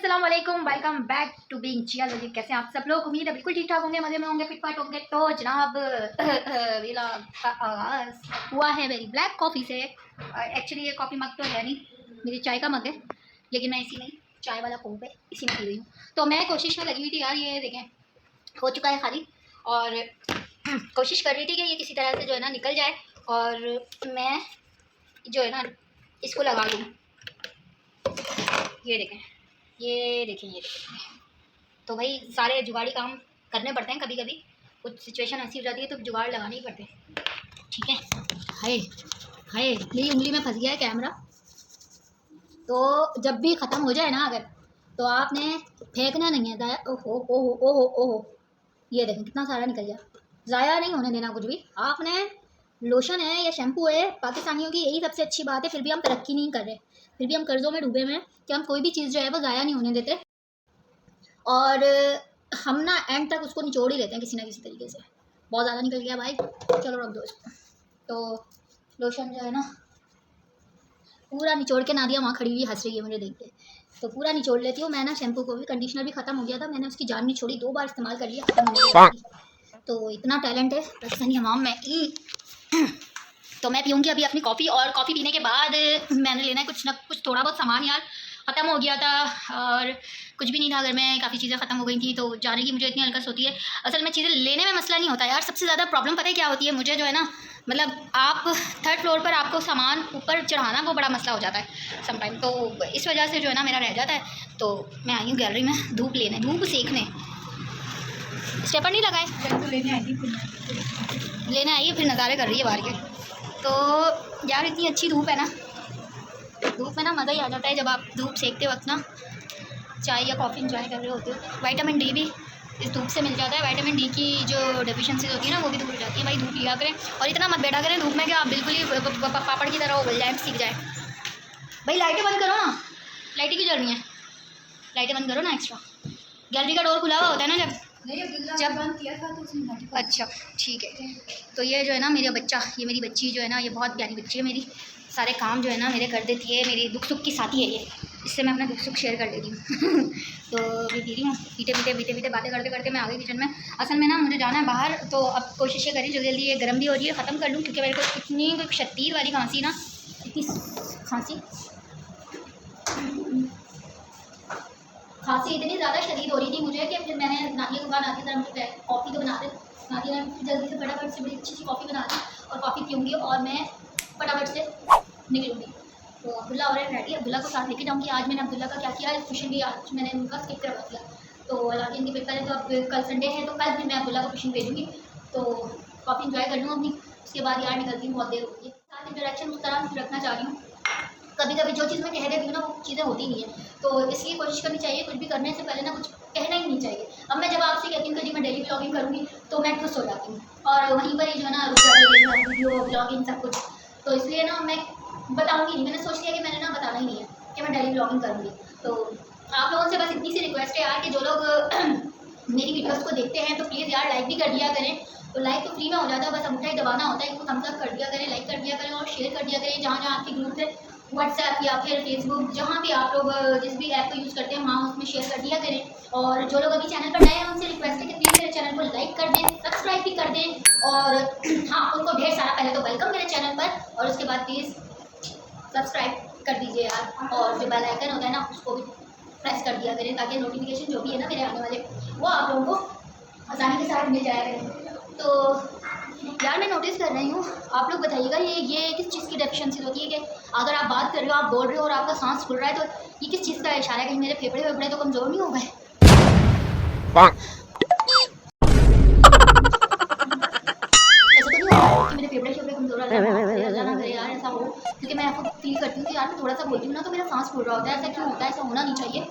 अस्सलाम वालेकुम, welcome back to being geology. कैसे हैं आप सब लोग? उम्मीद है बिल्कुल ठीक ठाक होंगे, मज़े में होंगे, फिटफाट होंगे। तो जनाब व्लॉग का आगाज़ हुआ है मेरी ब्लैक कॉफ़ी से। एक्चुअली ये कॉफ़ी मग तो है नहीं, मेरी चाय का मग है, लेकिन मैं इसी में चाय वाला कोप है, इसी में पी रही हूँ। तो मैं कोशिश में लगी हुई थी यार, ये देखें हो चुका है खाली, और कोशिश कर रही थी कि ये किसी तरह से जो है ना निकल जाए और मैं जो है ना इसको लगा लूँ। ये देखें, ये देखें, ये देखें। तो भाई सारे जुगाड़ी काम करने पड़ते हैं, कभी कभी कुछ सिचुएशन ऐसी हो जाती है तो जुगाड़ लगाने ही पड़ते हैं, ठीक है। हाय हाय, मेरी उंगली में फंस गया है कैमरा। तो जब भी ख़त्म हो जाए ना अगर, तो आपने फेंकना नहीं है, ज़ाया। ओहो ओहो ओहो ओहो, ये देखें कितना सारा निकल गया। ज़ाया नहीं होने देना कुछ भी आपने। लोशन है या शैम्पू है, पाकिस्तानियों की यही सबसे अच्छी बात है। फिर भी हम तरक्की नहीं कर रहे, फिर भी हम कर्ज़ों में डूबे हुए हैं कि हम कोई भी चीज़ जो है वो ज़ाया नहीं होने देते, और हम ना एंड तक उसको निचोड़ ही लेते हैं किसी ना किसी तरीके से। बहुत ज़्यादा निकल गया भाई, चलो रख दो इसको। तो लोशन जो है ना पूरा निचोड़ के, नादिया वहाँ खड़ी हुई हंस रही है मुझे देख के, तो पूरा निचोड़ लेती हूँ मैं ना। शैम्पू को भी, कंडीशनर भी ख़त्म हो गया था, मैंने उसकी जान नहीं छोड़ी, 2 बार इस्तेमाल कर लिया, ख़त्म नहीं हुआ। तो इतना टैलेंट है पाकिस्तानी हमाम में। तो मैं पीऊँगी अभी अपनी कॉफ़ी, और कॉफ़ी पीने के बाद मैंने लेना है कुछ ना कुछ, थोड़ा बहुत सामान यार ख़त्म हो गया था और कुछ भी नहीं था घर में, काफ़ी चीज़ें ख़त्म हो गई थी, तो जाने की मुझे इतनी हलकस होती है। असल में चीज़ें लेने में मसला नहीं होता यार, सबसे ज़्यादा प्रॉब्लम पता है क्या होती है मुझे, जो है ना, मतलब आप 3rd फ्लोर पर आपको सामान ऊपर चढ़ाना, वो बड़ा मसला हो जाता है समटाइम। तो इस वजह से जो है ना मेरा रह जाता है। तो मैं आई हूँ गैलरी में धूप लेने, धूप सेकने। स्टेपर नहीं लगाए तो लेने आई है, फिर नज़ारे कर रही है बाहर के। तो यार इतनी अच्छी धूप है ना, धूप में ना मज़ा ही आ जाता है जब आप धूप सेकते वक्त ना चाय या कॉफ़ी इंजॉय कर रहे होते हो। विटामिन डी भी इस धूप से मिल जाता है। विटामिन डी की जो डेफिशिएंसीज होती है ना, वो भी दूर हो जाती है। भाई धूप लिया करें, और इतना मत बैठा करें धूप में कि आप बिल्कुल ही पापड़ की तरह उबल जाए, सीख जाए। भाई लाइटें बंद करो ना, लाइटें क्यों जल रही हैं? लाइटें बंद करो ना एक्स्ट्रा। गैलरी का डोर खुला हुआ होता है ना जब बंद किया था तो उसने। अच्छा ठीक है। तो ये जो है ना मेरा बच्चा, ये मेरी बच्ची जो है ना, ये बहुत प्यारी बच्ची है मेरी, सारे काम जो है ना मेरे कर देती है, मेरी दुख सुख की साथी है ये, इससे मैं अपना दुख सुख शेयर कर लेती हूँ। तो अभी पी रही हूँ, पीते बातें करते करते मैं आ गई किचन में। असल में ना मुझे जाना है बाहर, तो अब कोशिश करें जल्दी जल्दी ये गर्म भी हो रही है, ख़त्म कर लूँ, क्योंकि मेरे को इतनी शतीर वाली खांसी ना, इतनी खांसी इतनी ज़्यादा शदीद हो रही थी मुझे कि फिर मैंने नादिया को कहा, नादिया मुझे कॉफ़ी तो बना दे। नादिया ने जल्दी से फटाफट से बड़ी अच्छी सी कॉफ़ी बना दी, और कॉफ़ी पीऊँगी और मैं फटाफट से निकलूँगी। तो अब्दुल्ला और रेडी, अब्दुल्ला को साथ लेके जाऊँगी। आज मैंने अब्दुल्ला का क्या किया, ट्यूशन भी आज मैंने उनका स्किप करवा दिया। तो हालांकि इनके पेपर है, तो अब कल संडे है, तो कल भी मैं अब्दुल्ला को ट्यूशन भेजूँगी। तो कॉफ़ी इंजॉय कर लूँ अपनी, उसके बाद यार निकलती हूँ, बहुत देर होती है। साथ इंटरेक्शन उस तरह से रखना चाह रही हूँ, कभी कभी जो चीज़ मैं कह देती हूँ ना वो चीज़ें होती नहीं है, तो इसलिए कोशिश करनी चाहिए कुछ भी करने से पहले ना कुछ कहना ही नहीं चाहिए। अब मैं जब आपसे कहती हूँ कि जी मैं डेली ब्लॉगिंग करूँगी, तो मैं खुश हो जाती हूँ, और वहीं पर ही जो है ना रुक जाती है वीडियो ब्लॉगिंग सब कुछ। तो इसलिए ना मैं बताऊँगी नहीं, मैंने सोच लिया कि मैंने ना बताना ही नहीं है कि मैं डेली ब्लॉगिंग करूँगी। तो आप लोगों से बस इतनी सी रिक्वेस्ट है यार कि जो लोग मेरी वीडियोज़ को देखते हैं तो प्लीज़ यार लाइक भी कर दिया करें। तो लाइक तो फ्री में हो जाता है, बस अंगूठा ही दबाना होता है, इसको थम्स अप कर दिया करें, लाइक कर दिया करें और शेयर कर दिया करें जहाँ जहाँ आपकी ग्रुप है, व्हाट्सएप या फिर फेसबुक, जहाँ भी आप लोग जिस भी ऐप को यूज़ करते हैं वहाँ उसमें शेयर कर दिया करें। और जो लोग अभी चैनल पर नए हैं उनसे रिक्वेस्ट है कि प्लीज़ मेरे चैनल को लाइक कर दें, सब्सक्राइब भी कर दें, और हाँ उनको ढेर सारा पहले तो वेलकम मेरे चैनल पर, और उसके बाद प्लीज़ सब्सक्राइब कर दीजिए यार, और जो बेल आइकन होता है ना उसको भी प्रेस कर दिया करें, ताकि नोटिफिकेशन जो भी है ना मेरे आने वाले वो आप लोगों को आसानी के साथ मिल जाया करें। तो यार मैं नोटिस कर रही हूँ, आप लोग बताइएगा ये किस चीज़ की डेफिशिएंसी होती है कि अगर आप बात कर रहे हो, आप बोल रहे हो और आपका सांस फूल रहा है, तो ये किस चीज़ का इशारा है? कहीं मेरे फेफड़े तो कमज़ोर नहीं हो गए? ऐसा तो नहीं होगा कि मेरे फेफड़े कमज़ोर आ जाए? अल्लाह ना करे यार ऐसा हो, क्योंकि मैं आपको फील करती हूँ कि यार मैं थोड़ा सा बोलती हूँ ना तो मेरा सांस फूल रहा होता है। ऐसा क्यों होता है? ऐसा होना नहीं चाहिए,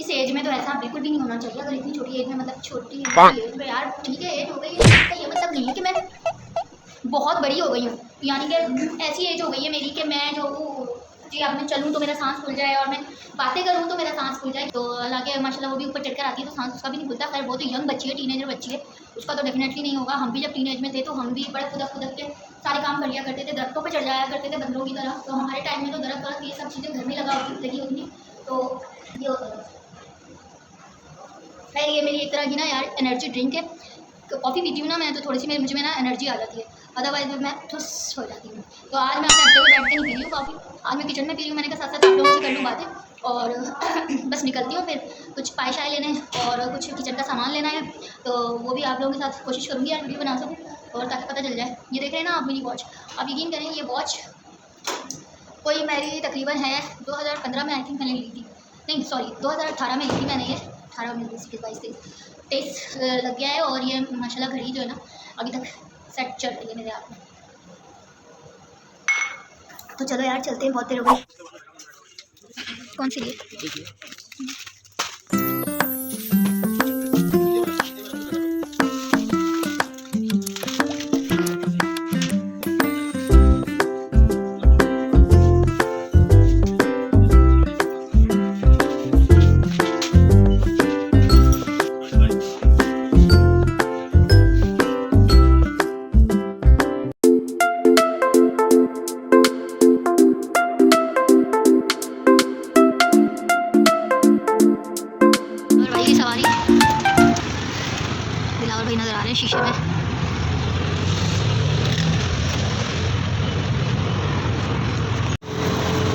इस एज में तो ऐसा बिल्कुल भी नहीं होना चाहिए। अगर इतनी छोटी एज में, मतलब छोटी एज में यार, ठीक है एज हो गई है, इसका ये मतलब नहीं है कि मैं बहुत बड़ी हो गई हूँ, यानी कि ऐसी एज हो गई है मेरी कि मैं जो जी अब मैं चलूँ तो मेरा सांस खुल जाए, और मैं बातें करूँ तो मेरा सांस खुल जाए। तो हालांकि माशाल्लाह वो भी ऊपर चढ़कर आती है तो सांस उसका भी नहीं खुलता। खैर वो तो यंग बच्ची है, टीनेजर बच्ची है, उसका तो डेफिनेटली नहीं होगा। हम भी जब टीनेज में थे तो हम भी बड़े खुदक के सारे काम कर लिया करते थे, दरख्तों पर चढ़ जाया करते थे बंदरों की तरह। तो हमारे टाइम में तो दरख्त ये सब चीज़ें घर में लगी होती थी, तो ये होता था। खैर ये मेरी एक तरह की ना यार एनर्जी ड्रिंक है। कॉफ़ी पीती हूँ ना मैं तो थोड़ी सी मुझ में ना एनर्जी आ जाती है, अदरवाइज मैं ठुस हो जाती हूँ। तो आज मैं अपने अड्डे पे बैठ के नहीं पी रही हूँ कॉफ़ी, आज मैं किचन में पी रही हूँ। मैंने कहा साथ साथ आप लोगों से कर लूँ बातें और बस निकलती हूँ। फिर कुछ पाए शाए लेने हैं और कुछ किचन का सामान लेना है, तो वो भी आप लोगों के साथ कोशिश करूँगी यार वीडियो बना सकूँ और ताकि पता चल जाए। ये देख रहे हैं ना आप मेरी वॉच, आप यकीन करें ये वॉच कोई मेरी तकरीबन है 2015 में आई थिंक मैंने ली थी, नहीं सॉरी 2018 में ली थी मैंने ये। 18 में 22 लग गया है और ये माशाल्लाह घड़ी जो है ना अभी तक सेट चल रही है मेरे हाथ में। तो चलो यार चलते हैं, बहुत देर हो गई। कौन सी लिए? बिलावल भाई नज़र आ रहे हैं शीशे में।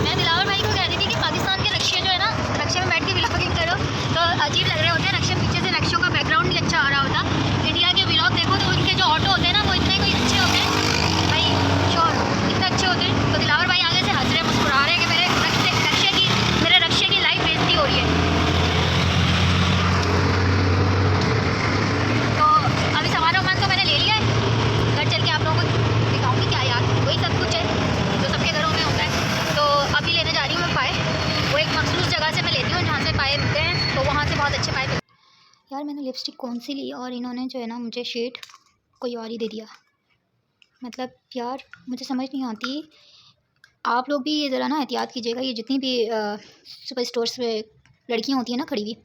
मैं बिलावल भाई को कहती थी कि पाकिस्तान के नक्शे जो है ना, नक्शे में बैठ के व्लॉगिंग करो तो अजीब लग रहे होते हैं नक्शे, पीछे से नक्शों का बैकग्राउंड भी अच्छा आ रहा होता। इंडिया के व्लॉग देखो तो उनके जो ऑटो होते हैं ना वो इतने कोई अच्छे होते हैं भाई, श्योर इतने अच्छे होते हैं। तो बिलावल भाई आगे से हंस रहे मुस्कुरा रहे हैं कि मेरे नक्शे की लाइव बेइज्जती हो रही है। यार मैंने लिपस्टिक कौन सी ली और इन्होंने जो है ना मुझे शेड कोई और ही दे दिया। मतलब यार मुझे समझ नहीं आती। आप लोग भी ये ज़रा ना एहतियात कीजिएगा, ये जितनी भी सुपर स्टोर्स में लड़कियां होती हैं ना खड़ी हुई,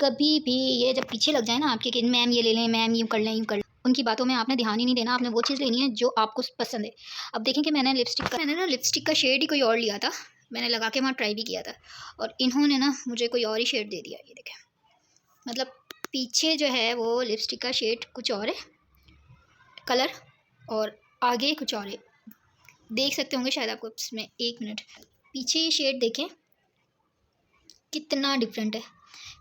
कभी भी ये जब पीछे लग जाए ना आपके कि मैम ये ले लें, मैम यूँ कर लें, उनकी बातों में आपने ध्यान ही नहीं देना। आपने वो चीज़ लेनी है जो आपको पसंद है। अब देखें कि मैंने लिपस्टिक का शेड ही कोई और लिया था, मैंने लगा के वहाँ ट्राई भी किया था और इन्होंने ना मुझे कोई और ही शेड दे दिया। ये देखें, मतलब पीछे जो है वो लिपस्टिक का शेड कुछ और है कलर और आगे कुछ और है। देख सकते होंगे शायद आपको इसमें, एक मिनट, पीछे ये शेड देखें कितना डिफरेंट है।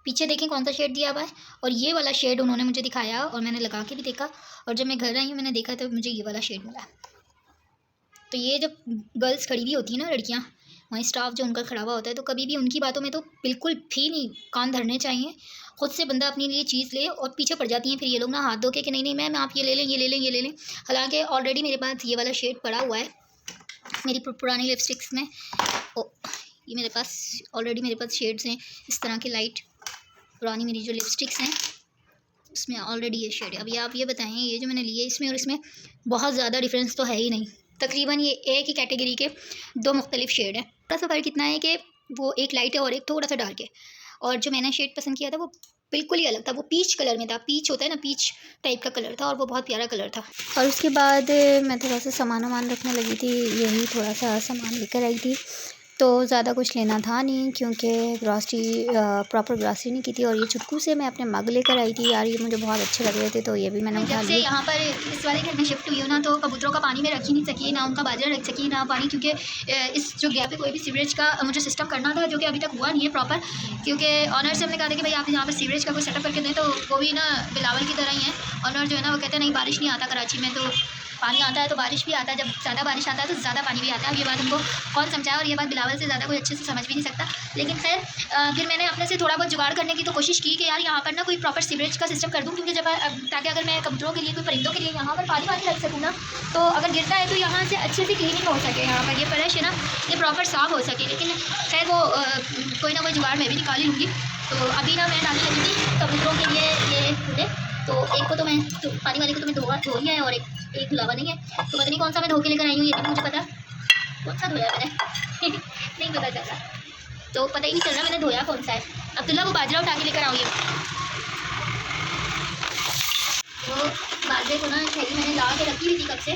पीछे देखें कौन सा शेड दिया हुआ है और ये वाला शेड उन्होंने मुझे दिखाया और मैंने लगा के भी देखा और जब मैं घर आई हूँ मैंने देखा तो मुझे ये वाला शेड मिला। तो ये जब गर्ल्स खड़ी हुई होती हैं ना, लड़कियाँ, वहीं स्टाफ जो उनका खड़ा हुआ होता है, तो कभी भी उनकी बातों में तो बिल्कुल भी नहीं कान धरने चाहिए। खुद से बंदा अपने लिए चीज़ ले और पीछे पड़ जाती हैं फिर ये लोग ना हाथ धो के कि नहीं नहीं मैम आप ये ले लें, ये ले लें, ये ले लें। हालांकि ऑलरेडी मेरे पास ये वाला शेड पड़ा हुआ है मेरी पुरानी लिपस्टिक्स में। ये मेरे पास शेड्स हैं इस तरह के लाइट, पुरानी मेरी जो लिपस्टिक्स हैं उसमें ऑलरेडी ये शेड है। अभी आप ये बताएं, ये जो मैंने लिए इसमें और इसमें बहुत ज़्यादा डिफरेंस तो है ही नहीं, तकरीबन ये एक ही कैटेगरी के दो मुख्तलिफ शेड हैं। थोड़ा सा फ़र्क इतना है कि वो एक लाइट है और एक थोड़ा सा डार्क है, और जो मैंने शेड पसंद किया था वो बिल्कुल ही अलग था। वो पीच कलर में था, पीच होता है ना, पीच टाइप का कलर था और वो बहुत प्यारा कलर था। और उसके बाद मैं थोड़ा सा सामान रखने लगी थी, यही थोड़ा सा सामान लेकर आई थी। तो ज़्यादा कुछ लेना था नहीं क्योंकि ग्रॉसरी प्रॉपर ग्रॉसरी नहीं की थी। और ये चुटकू से मैं अपने मग लेकर आई थी यार, ये मुझे बहुत अच्छे लग रहे थे तो ये भी मैंने उठा लिया। यहाँ पर इस वाले घर में शिफ्ट हुई हूँ ना, तो कबूतरों का पानी में रख ही नहीं सकी, ना उनका बाजरा रख सकी, ना पानी, क्योंकि इस जो गैप पे कोई भी सीवरेज का मुझे सिस्टम करना था जो कि अभी तक हुआ नहीं है प्रॉपर। क्योंकि ऑनर से हमने कहा था कि भाई आप यहाँ पर सीवरेज का कोई सेटअप करके दें, तो वो भी ना बिलावल की तरह ही है। ऑनर जो है ना वो कहते हैं नहीं बारिश नहीं आता कराची में, तो पानी आता है तो बारिश भी आता है, जब ज़्यादा बारिश आता है तो ज़्यादा पानी भी आता है। अब ये बात हमको कौन समझाया, और ये बात बिलावल से ज़्यादा कोई अच्छे से समझ भी नहीं सकता। लेकिन खैर फिर मैंने अपने से थोड़ा बहुत जुगाड़ करने की तो कोशिश की कि यार यहाँ पर ना कोई प्रॉपर सीवरेज का सिस्टम कर दूँ, क्योंकि जब ताकि अगर मैं कबूतरों के लिए, कोई परिंदों के लिए यहाँ पर पानी रख सकूँ ना, तो अगर गिरता है तो यहाँ से अच्छे से क्लीनिंग हो सके, यहाँ पर ये फ्रेश है ना, ये प्रॉपर साफ़ हो सके। लेकिन खैर वो कोई ना कोई जुगाड़ मैं भी निकाल ही लूँगी। तो अभी ना मैं डालने लगी थी कबूतरों के लिए ये कूड़े, तो एक को तो मैं पानी वाले को तो मैं धो लिया है और एक धुलावा नहीं है, तो पता नहीं कौन सा मैं धो के लेकर आई हूँ, ये भी मुझे पता कौन सा धोया मैंने नहीं पता चल रहा, तो पता ही नहीं चल रहा मैंने धोया कौन सा है। अब्दुल्ला वो बाजरा उठा के लेकर आओ, ये वो बाजरे को ना थैली मैंने ला के रखी हुई थी कब से,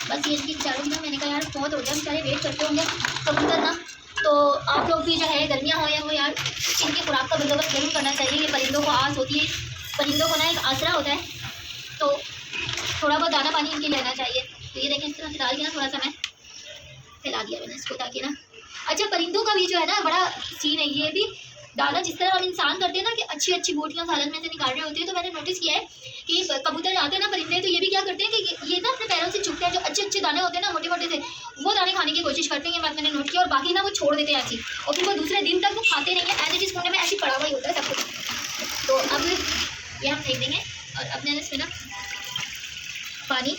बस ये इनकी बेचारों की ना, मैंने कहा यार बहुत हो गया, बेचारे वेट करते होंगे कबूतर ना। तो आप लोग भी जो है गर्मियाँ हो या वो यार इनकी खुराक का बंदोबस्त जरूर करना चाहिए। ये परिंदों को आस होती है परिंदों को ना एक आसरा होता है, तो थोड़ा बहुत दाना पानी इनके लेना चाहिए। तो ये देखें इस तरह से डाल के ना थोड़ा सा मैं फैला दिया मैंने इसको, ताकि ना अच्छा परिंदों का भी जो है ना बड़ा सीन है। ये भी दाना जिस तरह हम इंसान करते हैं ना कि अच्छी अच्छी बोटियाँ सालन में से निकाल रहे होते हैं, तो मैंने नोटिस किया है कि कबूतर आते हैं ना परिंदे, तो ये भी क्या करते हैं कि ये ना अपने पैरों से चुगते हैं, जो अच्छे अच्छे दाने होते हैं ना मोटे मोटे से, वो दाने खाने की कोशिश करते हैं। ये बात मैंने नोट की, और बाकी ना वो छोड़ देते हैं ऐसी, और फिर वो दूसरे दिन तक वो खाते नहीं है, एज इट इज कोने में ऐसी पड़ा हुआ ही होता है सब कुछ। तो अब ये हम फेंक देंगे, और अपने इसमें ना पानी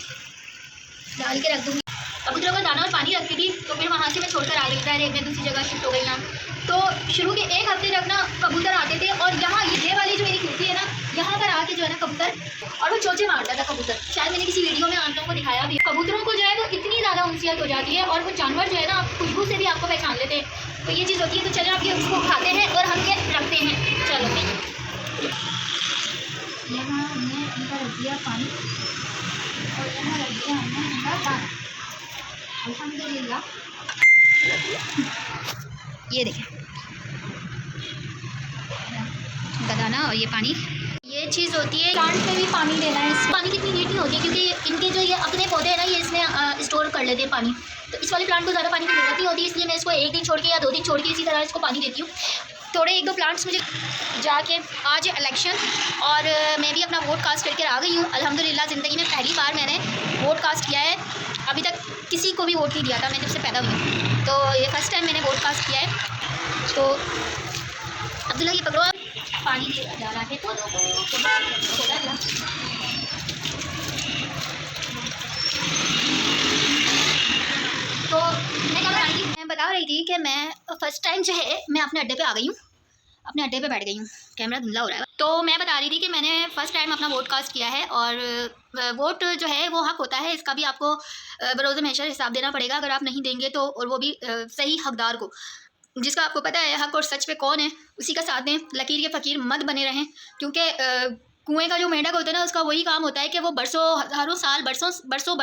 डाल के रख दूँगी। कबूतरों का दाना और पानी रखती थी, तो फिर वहाँ से मैं छोड़कर आ गई, पहले मैं दूसरी जगह शिफ्ट हो गई ना। तो शुरू के 1 हफ्ते तक ना कबूतर आते थे, और यहाँ ये वाली जो मेरी खिड़की है ना, यहाँ पर आके जो है ना कबूतर, और वो चोंचे मारता था कबूतर। शायद मैंने किसी वीडियो में आप लोगों को दिखाया भी। कबूतरों को जो है वो इतनी ज़्यादा उनसियत हो जाती है, और वो जानवर जो है ना आप खुशबू से भी आपको पहचान लेते हैं। तो ये चीज़ होती है। तो चले आप ये उसको खाते हैं और हम ये रखते हैं। चलो यहाँ हमने इनका रख दिया पानी, और यहाँ रख दिया हमने इनका दाना। अल्हम्दुलिल्लाह, ये देखें इनका दाना और ये पानी। ये चीज़ होती है प्लांट में भी पानी देना है। इस पानी कितनी नीड नहीं होती है, क्योंकि इनके जो ये अपने पौधे हैं ना, ये इसमें स्टोर कर लेते हैं पानी। तो इस वाले प्लांट को ज़्यादा पानी की जरूरत नहीं होती, इसलिए मैं इसको 1 दिन छोड़ के या 2 दिन छोड़ के इसी तरह इसको पानी देती हूँ। थोड़े 1-2 प्लांट्स मुझे जाके आज इलेक्शन, और मैं भी अपना वोट कास्ट करके आ गई हूँ। अल्हम्दुलिल्लाह ज़िंदगी में पहली बार मैंने वोट कास्ट किया है। अभी तक किसी को भी वोट नहीं दिया था, मैं जब से पैदा हुई, तो ये फर्स्ट टाइम मैंने वोट कास्ट किया है। तो अब्दुल्ला ये पकड़ो, पानी डाला है तो मैं बता रही थी कि मैं फर्स्ट टाइम जो है मैं अपने अड्डे पे आ गई हूँ, अपने अड्डे पे बैठ गई हूँ। कैमरा धुंधला हो रहा है। तो मैं बता रही थी कि मैंने फ़र्स्ट टाइम अपना वोट कास्ट किया है, और वोट जो है वो हक होता है, इसका भी आपको बरोज़ महशर हिसाब देना पड़ेगा। अगर आप नहीं देंगे तो, और वो भी सही हकदार को, जिसका आपको पता है हक और सच पे कौन है, उसी का साथ दें। लकीर के फ़कीर मत बने रहें, क्योंकि कुएं का जो मेंढक होता है ना, उसका वही काम होता है कि वो हज़ारों बरसों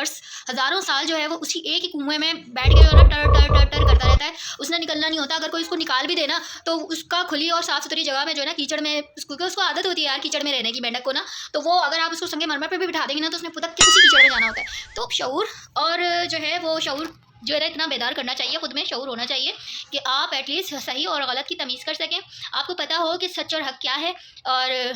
हज़ारों साल जो है वो उसी एक ही कुएं में बैठ के जो है ना टर टर टर टर करता रहता है। उसने निकलना नहीं होता। अगर कोई उसको निकाल भी देना, तो उसका खुली और साफ़ सुथरी जगह में जो है ना कीचड़ में, उसको आदत होती है यार कीचड़ में रहने की मेंढक को ना, तो वो अगर आप उसको संगे मरमर पर भी बिठा देंगे ना, तो उसने पुतक के उसी कीचड़ में जाना होता है। तो शऊर और जो है वो शऊर जो है ना इतना बेदार करना चाहिए, खुद में शऊर होना चाहिए कि आप एटलीस्ट सही और गलत की तमीज़ कर सकें। आपको पता हो कि सच और हक क्या है, और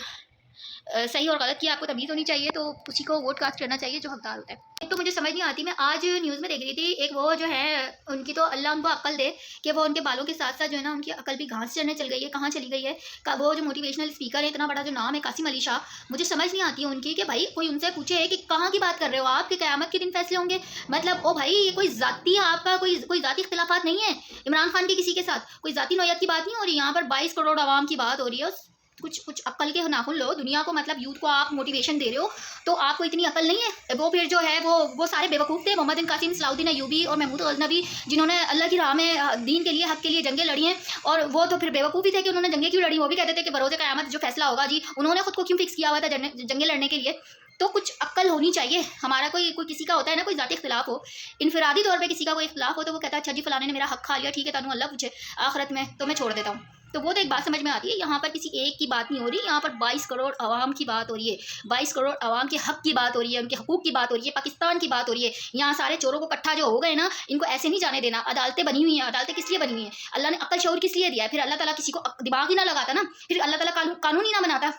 सही और गलत की आपको तमीज़ होनी चाहिए, तो उसी को वोट कास्ट करना चाहिए जो हकदार होता है। एक तो मुझे समझ नहीं आती, मैं आज न्यूज़ में देख रही थी, एक वो जो है उनकी तो अल्लाह उनको अक्ल दे कि वो उनके बालों के साथ साथ जो है ना उनकी अकल भी घास चढ़ने चल गई है। कहाँ चली गई है? वो जो मोटिवेशनल स्पीकर है, इतना बड़ा जो नाम है कासिम अली शाह, मुझे समझ नहीं आती है उनकी कि भाई कोई उनसे पूछे कि कहाँ की बात कर रहे हो आप, कि क़यामत के दिन फैसले होंगे। मतलब ओ भाई, ये कोई ज़ाती आपका कोई ज़ाती इख्तिलाफात नहीं है इमरान खान के किसी के साथ, कोई ज़ाती नौयत की बात नहीं हो रही। यहाँ पर 22 करोड़ आवाम की बात हो रही है। कुछ अक्ल के नाखुन लो। दुनिया को मतलब यूथ को आप मोटिवेशन दे रहे हो, तो आपको इतनी अकल नहीं है। वो फिर जो है वो सारे बेवकूफ़ थे। मोहम्मद बिन कासिम, सलाउद्दीन अयूबी और महमूद गजनवी, जिन्होंने अल्लाह की राह में दीन के लिए, हक के लिए जंगें लड़ी हैं, और वो तो फिर बेवकूफ़ी थे कि उन्होंने जंगें क्यों लड़ी। वो भी कहते थे कि बरोज़े क़यामत जो फैसला होगा जी, उन्होंने खुद को क्यों फिक्स किया हुआ था जंगें लड़ने के लिए। तो कुछ अक्ल होनी चाहिए। हमारा कोई किसी का होता है ना, कोई ज़ाती इख्तिलाफ हो, इनफरादी तौर पे किसी का कोई इख्तिलाफ हो, तो वो कहता है अच्छा जी फलाने ने मेरा हक खा लिया, ठीक है तानू अल्लाह पूछे आखिरत में, तो मैं छोड़ देता हूँ। तो वो तो एक बात समझ में आती है। यहाँ पर किसी एक की बात नहीं हो रही, यहाँ पर 22 करोड़ आवाम की बात हो रही है। 22 करोड़ आवाम के हक की बात हो रही है, उनके हकूक़ की बात हो रही है, पाकिस्तान की बात हो रही है। यहाँ सारे चोरों को इकट्ठा जो हो गए ना, इनको ऐसे नहीं जाने देना। अदालतें बनी हुई हैं। अदालतें किस लिए बनी हुई हैं? अल्लाह ने अक्ल शऊर किस लिए दिया है? फिर अल्लाह ताला किसी को दिमाग ही ना लगाता ना, फिर अल्लाह ताला कानून ही ना बनाता।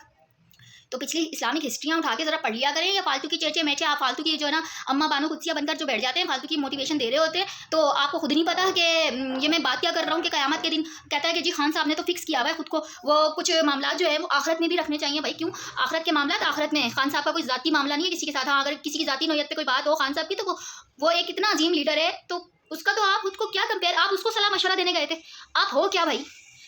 तो पिछली इस्लामिक हिस्ट्रियाँ उठा के ज़रा पढ़ लिया करें, या फालतू की चेचे मेचे आप फालतू की जो है ना अम्मा बानो कुत्सियाँ बनकर जो बैठ जाते हैं, फालतू की मोटिवेशन दे रहे होते हैं, तो आपको खुद नहीं पता कि ये मैं बात क्या कर रहा हूँ। कि क़यामत के दिन कहता है कि जी खान साहब ने तो फिक्स किया हुआ है खुद को, वो कुछ मामला जो है वो आखिरत में भी रखने चाहिए। भाई क्यों? आखिरत के मामला आखिरत में, खान साहब का कोई ज़ाती मामला नहीं है किसी के साथ। हाँ, अगर किसी की ज़ाती नौयत पे कोई बात हो खान साहब की, तो वो एक इतना अजीम लीडर है, तो उसका तो आप खुद को क्या कंपेयर, आप उसको सलाह मशवरा देने गए थे, आप हो क्या भाई?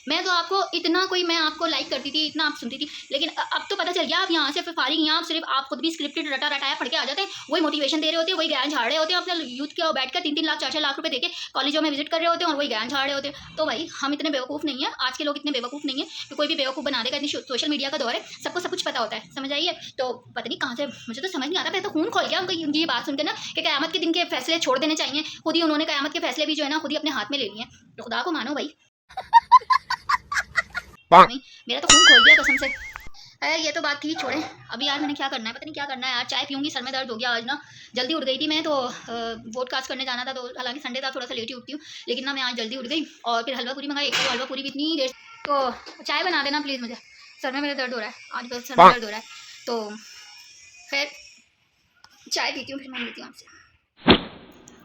मैं तो आपको इतना मैं आपको लाइक करती थी, इतना आप सुनती थी, लेकिन अब तो पता चल गया आप यहाँ से फिर फारिग हैं। आप सिर्फ आप खुद भी स्क्रिप्टेड रटा रटाया पढ़ के आ जाते हैं, वही मोटिवेशन दे रहे होते हैं, वही ज्ञान झाड़ रहे होते हैं। अपने यूथ के बैठ कर 3-3 लाख 4-4 लाख रुपए देके कॉलेजों में विजिट कर रहे होते हैं, और वही ज्ञान झाड़ रहे होते हैं। तो भाई हम इतने बेवकूफ़ नहीं है, आज के लोग इतने बेवकूफ़ नहीं है कि कोई भी बेवकूफ़ बना देगा। इतनी सोशल मीडिया का दौर है, सबको सब कुछ पता होता है, समझ आइए। तो पता नहीं कहाँ से, मुझे तो समझ नहीं आता। पहले तो खून खोल गया उनकी ये बात सुनकर ना कि क़यामत के दिन के फैसले छोड़ देने चाहिए। खुद ही उन्होंने क़यामत के फैसले भी जो है ना खुद ही अपने हाथ में ले लिए हैं। तो खुदा को मानो भाई, मेरा तो खून खोल गया कसम से। यार ये तो बात थी, छोड़े। अभी यार मैंने क्या करना है, पता नहीं क्या करना है यार। चाय पीऊंगी, सर में दर्द हो गया आज ना। जल्दी उठ गई थी मैं तो, वोट कास्ट करने जाना था, तो हालांकि संडे था, थोड़ा सा लेट ही उठती हूँ, लेकिन ना मैं आज जल्दी उठ गई और फिर हलवा पूरी मंगाई। एक तो हलवा पूरी भी इतनी देर, तो चाय बना देना प्लीज़ मुझे, सर में मेरे दर्द हो रहा है, आज बस सर में दर्द हो रहा है। तो फिर चाय पीती हूँ, फिर मैं मिलती हूँ आपसे।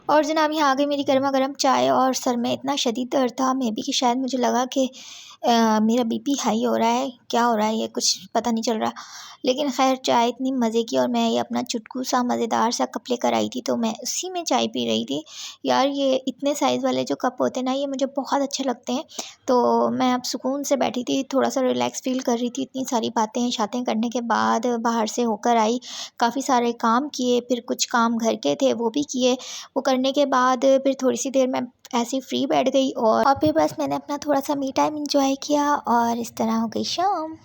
और जनाब यहाँ आ गई मेरी गर्मा गर्म चाय, और सर में इतना शदीद दर्द था मे बी कि शायद मुझे लगा कि मेरा बीपी हाई हो रहा है, क्या हो रहा है ये कुछ पता नहीं चल रहा। लेकिन खैर चाय इतनी मज़े की, और मैं ये अपना चुटकू सा मज़ेदार सा कप लेकर आई थी, तो मैं उसी में चाय पी रही थी। यार ये इतने साइज़ वाले जो कप होते हैं ना, ये मुझे बहुत अच्छे लगते हैं। तो मैं अब सुकून से बैठी थी, थोड़ा सा रिलैक्स फील कर रही थी। इतनी सारी बातें शातें करने के बाद बाहर से होकर आई, काफ़ी सारे काम किए, फिर कुछ काम घर के थे वो भी किए। वो करने के बाद फिर थोड़ी सी देर मैं ऐसे ही फ्री बैठ गई, और फिर बस मैंने अपना थोड़ा सा मी टाइम एंजॉय किया, और इस तरह हो गई शाम।